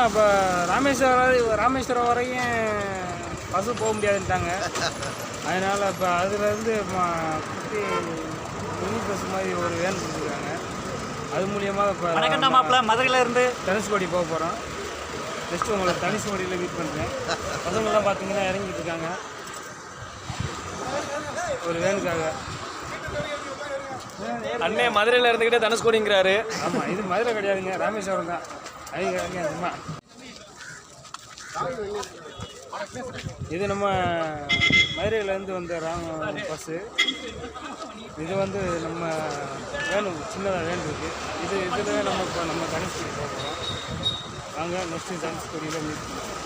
இப்போ ராமேஸ்வரம் வரையும் பஸ்ஸு போக முடியாதுன்ட்டாங்க. அதனால் இப்போ அதுலேருந்து குட்டி மினி பஸ் மாதிரி ஒரு வேன் கொடுத்துருக்காங்க. அது மூலியமாக இப்போ மதுரையிலேருந்து தனுஷ்கோடி போக போகிறோம். நெக்ஸ்ட்டு உங்களை தனுஷ்கோடியில் மீட் பண்ணுறேன். பசங்கள்லாம் பார்த்தீங்கன்னா இறங்கிட்டு இருக்காங்க ஒரு வேனுக்காக. அண்ணே மதுரையில் இருந்துக்கிட்டே தனுஷ்கோடிங்கிறாரு. ஆமாம், இது மதுரை கிடையாதுங்க, ராமேஸ்வரம் தான். அவங்க சும்மா இது நம்ம மதுரையிலேருந்து வந்த பஸ்ஸு. இது வந்து நம்ம வேணும், சின்னதாக வேன் இருக்குது. இதில் நம்ம இப்போ நம்ம தனுஷ்கோடி போகிறோம். வாங்க நெக்ஸ்ட்டு தனுஷ்கோடியில் மீட் பண்ணுவோம்.